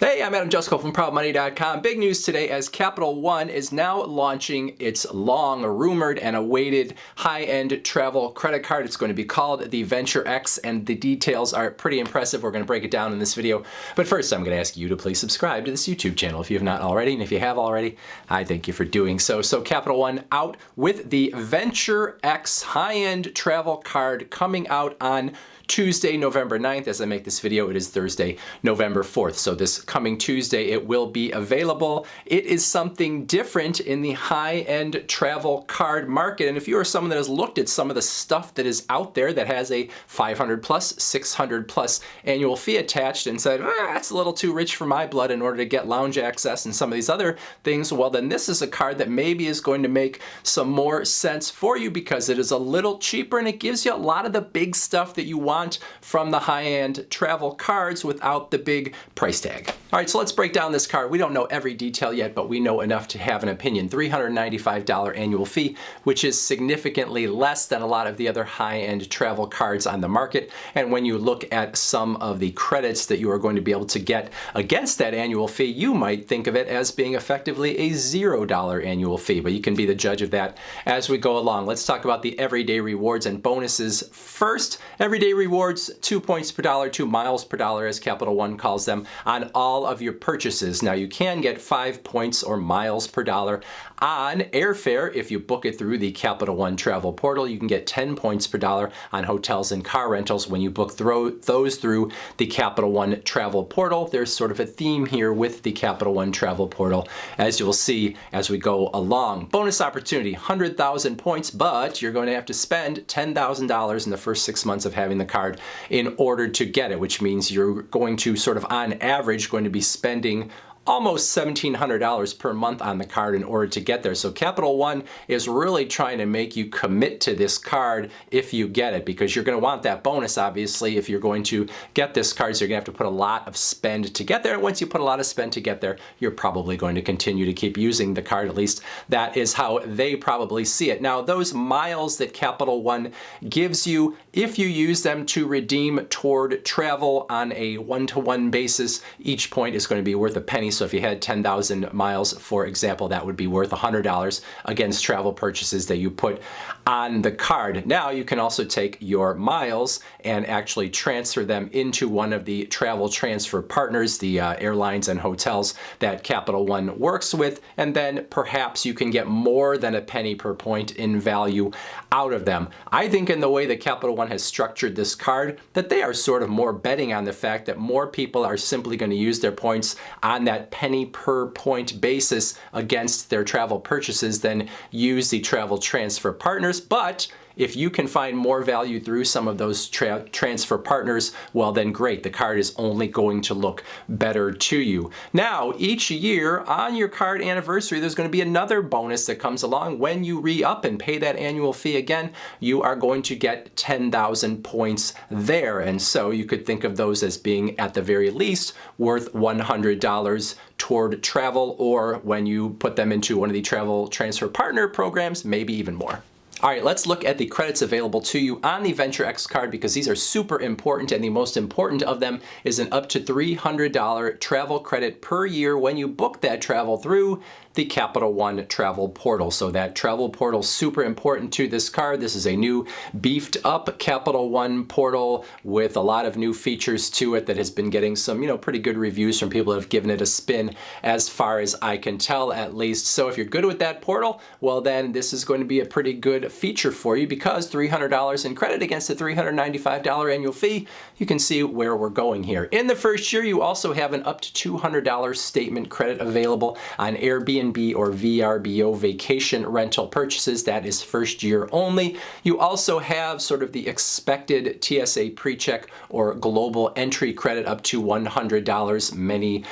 Hey, I'm Jusko from ProudMoney.com. Big news today as Capital One is now launching its long rumored and awaited high-end travel credit card. It's going to be called the Venture X, and the details are pretty impressive. We're going to break it down in this video. But first, I'm going to ask you to please subscribe to this YouTube channel if you have not already. And if you have already, I thank you for doing so. So Capital One out with the Venture X high-end travel card coming out on Tuesday, November 9th. As I make this video, it is Thursday, November 4th. So this coming Tuesday, it will be available. It is something different in the high-end travel card market. And if you are someone that has looked at some of the stuff that is out there that has a 500 plus, 600 plus annual fee attached and said, that's a little too rich for my blood in order to get lounge access and some of these other things, well, then this is a card that maybe is going to make some more sense for you because it is a little cheaper and it gives you a lot of the big stuff that you want from the high-end travel cards without the big price tag. All right, so let's break down this card. We don't know every detail yet, but we know enough to have an opinion. $395 annual fee, which is significantly less than a lot of the other high-end travel cards on the market. And when you look at some of the credits that you are going to be able to get against that annual fee, you might think of it as being effectively a $0 annual fee, but you can be the judge of that as we go along. Let's talk about the everyday rewards and bonuses first. Everyday rewards, 2 points per dollar, 2 miles per dollar, as Capital One calls them, on all of your purchases. Now you can get 5 points or miles per dollar on airfare if you book it through the Capital One travel portal. You can get 10 points per dollar on hotels and car rentals when you book those through the Capital One travel portal. There's sort of a theme here with the Capital One travel portal, as you'll see as we go along. Bonus opportunity, 100,000 points, but you're going to have to spend $10,000 in the first 6 months of having the card in order to get it, which means you're going to sort of on average going to be spending almost $1,700 per month on the card in order to get there. So Capital One is really trying to make you commit to this card if you get it, because you're going to want that bonus, obviously, if you're going to get this card. So you're going to have to put a lot of spend to get there. And once you put a lot of spend to get there, you're probably going to continue to keep using the card. At least that is how they probably see it. Now, those miles that Capital One gives you, if you use them to redeem toward travel on a one-to-one basis, each point is going to be worth a penny. So if you had 10,000 miles, for example, that would be worth $100 against travel purchases that you put on the card. Now you can also take your miles and actually transfer them into one of the travel transfer partners, the airlines and hotels that Capital One works with, and then perhaps you can get more than a penny per point in value out of them. I think in the way that Capital One has structured this card, that they are sort of more betting on the fact that more people are simply going to use their points on that penny per point basis against their travel purchases than use the travel transfer partners. But if you can find more value through some of those transfer partners, well then great, the card is only going to look better to you. Now, each year on your card anniversary, there's going to be another bonus that comes along. When you re-up and pay that annual fee again, you are going to get 10,000 points there. And so you could think of those as being at the very least worth $100 toward travel, or when you put them into one of the travel transfer partner programs, maybe even more. All right, let's look at the credits available to you on the Venture X card, because these are super important, and the most important of them is an up to $300 travel credit per year when you book that travel through the Capital One travel portal. So that travel portal is super important to this card. This is a new beefed up Capital One portal with a lot of new features to it that has been getting some, pretty good reviews from people that have given it a spin, as far as I can tell at least. So if you're good with that portal, well then this is going to be a pretty good feature for you, because $300 in credit against a $395 annual fee, you can see where we're going here. In the first year, you also have an up to $200 statement credit available on Airbnb or VRBO vacation rental purchases. That is first year only. You also have sort of the expected TSA pre-check or global entry credit up to $100. Many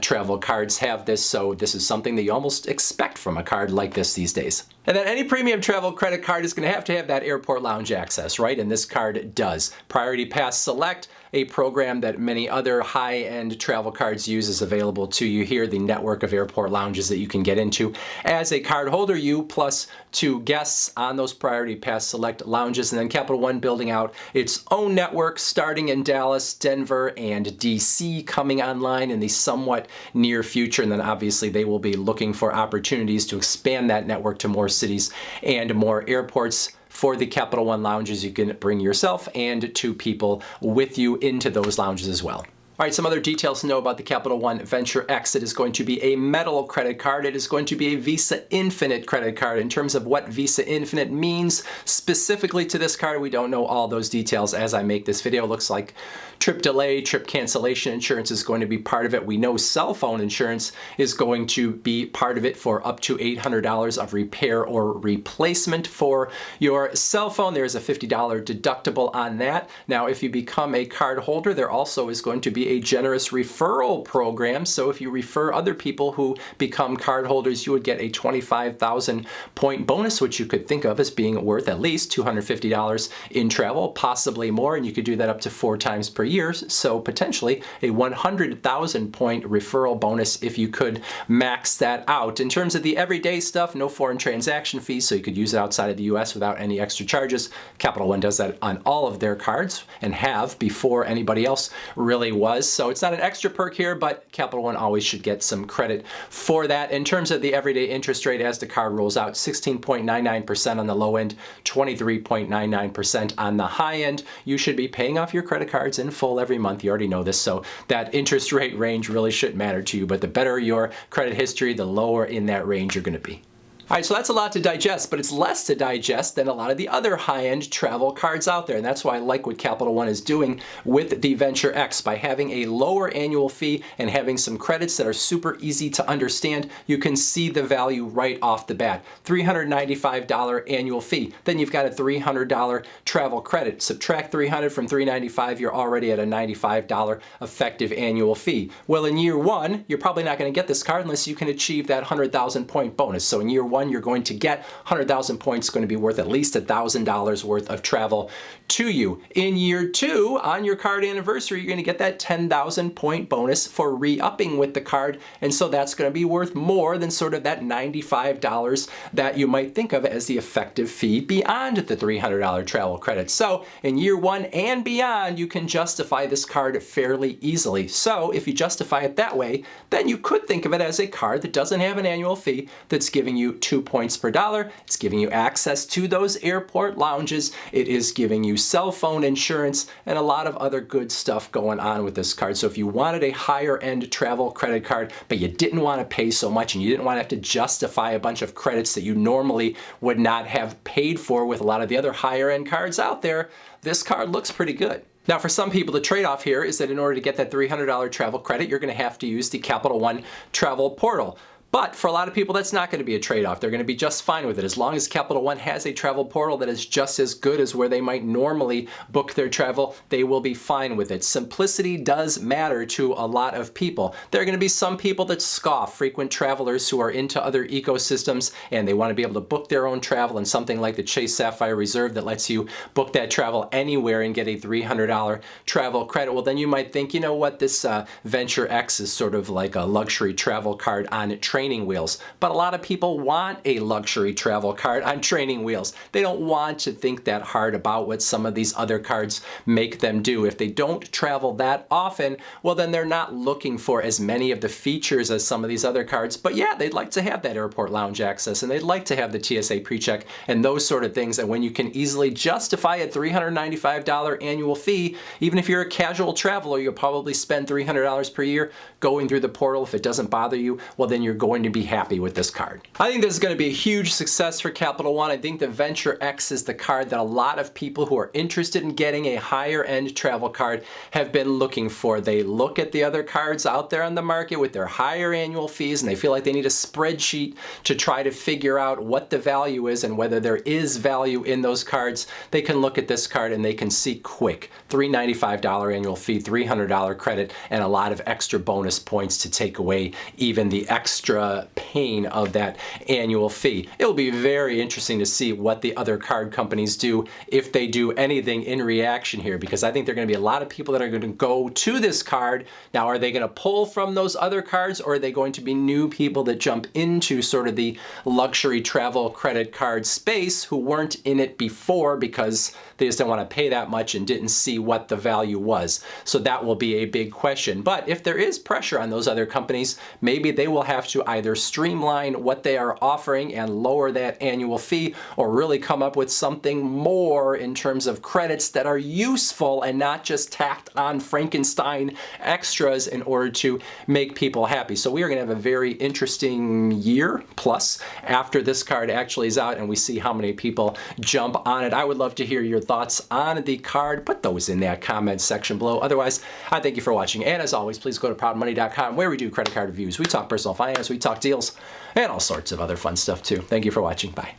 travel cards have this, so this is something that you almost expect from a card like this these days. And then any premium travel credit card is going to have that airport lounge access, right? And this card does. Priority Pass Select, a program that many other high-end travel cards use, is available to you here. The network of airport lounges that you can get into. As a card holder, you plus 2 guests on those Priority Pass Select lounges, and then Capital One building out its own network starting in Dallas, Denver, and DC, coming online in the somewhat near future. And then obviously they will be looking for opportunities to expand that network to more cities and more airports. For the Capital One lounges, you can bring yourself and 2 people with you into those lounges as well. All right, some other details to know about the Capital One Venture X. It is going to be a metal credit card. It is going to be a Visa Infinite credit card. In terms of what Visa Infinite means specifically to this card, we don't know all those details as I make this video. It looks like trip delay, trip cancellation insurance is going to be part of it. We know cell phone insurance is going to be part of it for up to $800 of repair or replacement for your cell phone. There's a $50 deductible on that. Now, if you become a card holder, there also is going to be a generous referral program. So if you refer other people who become card holders, you would get a 25,000 point bonus, which you could think of as being worth at least $250 in travel, possibly more, and you could do that up to 4 times per year. So potentially a 100,000 point referral bonus if you could max that out. In terms of the everyday stuff, no foreign transaction fees, so you could use it outside of the US without any extra charges. Capital One does that on all of their cards and have before anybody else really was. So it's not an extra perk here, but Capital One always should get some credit for that. In terms of the everyday interest rate as the card rolls out, 16.99% on the low end, 23.99% on the high end. You should be paying off your credit cards in full every month. You already know this, so that interest rate range really shouldn't matter to you, but the better your credit history, the lower in that range you're going to be. All right, so that's a lot to digest, but it's less to digest than a lot of the other high-end travel cards out there. And that's why I like what Capital One is doing with the Venture X. By having a lower annual fee and having some credits that are super easy to understand, you can see the value right off the bat. $395 annual fee. Then you've got a $300 travel credit. Subtract $300 from $395, you're already at a $95 effective annual fee. Well, in year 1, you're probably not going to get this card unless you can achieve that 100,000 point bonus. So in year 1, you're going to get 100,000 points, going to be worth at least $1,000 worth of travel to you. In year 2, on your card anniversary, you're going to get that 10,000 point bonus for re-upping with the card, and so that's going to be worth more than sort of that $95 that you might think of as the effective fee beyond the $300 travel credit. So in year 1 and beyond, you can justify this card fairly easily. So if you justify it that way, then you could think of it as a card that doesn't have an annual fee, that's giving you 2 points per dollar. It's giving you access to those airport lounges. It is giving you cell phone insurance and a lot of other good stuff going on with this card. So if you wanted a higher end travel credit card, but you didn't want to pay so much and you didn't want to have to justify a bunch of credits that you normally would not have paid for with a lot of the other higher end cards out there, this card looks pretty good. Now, for some people, the trade-off here is that in order to get that $300 travel credit, you're going to have to use the Capital One travel portal. But for a lot of people, that's not going to be a trade-off. They're going to be just fine with it. As long as Capital One has a travel portal that is just as good as where they might normally book their travel, they will be fine with it. Simplicity does matter to a lot of people. There are going to be some people that scoff, frequent travelers who are into other ecosystems and they want to be able to book their own travel, and something like the Chase Sapphire Reserve that lets you book that travel anywhere and get a $300 travel credit. Well, then you might think, you know what, this Venture X is sort of like a luxury travel card on training wheels. But a lot of people want a luxury travel card on training wheels. They don't want to think that hard about what some of these other cards make them do. If they don't travel that often, well, then they're not looking for as many of the features as some of these other cards. But yeah, they'd like to have that airport lounge access, and they'd like to have the TSA pre-check and those sort of things. And when you can easily justify a $395 annual fee, even if you're a casual traveler, you'll probably spend $300 per year going through the portal. If it doesn't bother you, well, then you're going to be happy with this card. I think this is going to be a huge success for Capital One. I think the Venture X is the card that a lot of people who are interested in getting a higher end travel card have been looking for. They look at the other cards out there on the market with their higher annual fees, and they feel like they need a spreadsheet to try to figure out what the value is and whether there is value in those cards. They can look at this card and they can see quick $395 annual fee, $300 credit, and a lot of extra bonus points to take away even the extra extra pain of that annual fee. It will be very interesting to see what the other card companies do, if they do anything in reaction here, because I think there are going to be a lot of people that are going to go to this card. Now, are they going to pull from those other cards, or are they going to be new people that jump into sort of the luxury travel credit card space who weren't in it before because they just didn't want to pay that much and didn't see what the value was? So that will be a big question. But if there is pressure on those other companies, maybe they will have to either streamline what they are offering and lower that annual fee, or really come up with something more in terms of credits that are useful and not just tacked on Frankenstein extras in order to make people happy. So we are going to have a very interesting year plus after this card actually is out and we see how many people jump on it. I would love to hear your thoughts on the card. Put those in that comment section below. Otherwise, I thank you for watching. And as always, please go to proudmoney.com, where we do credit card reviews. We talk personal finance, we talk deals, and all sorts of other fun stuff too. Thank you for watching. Bye.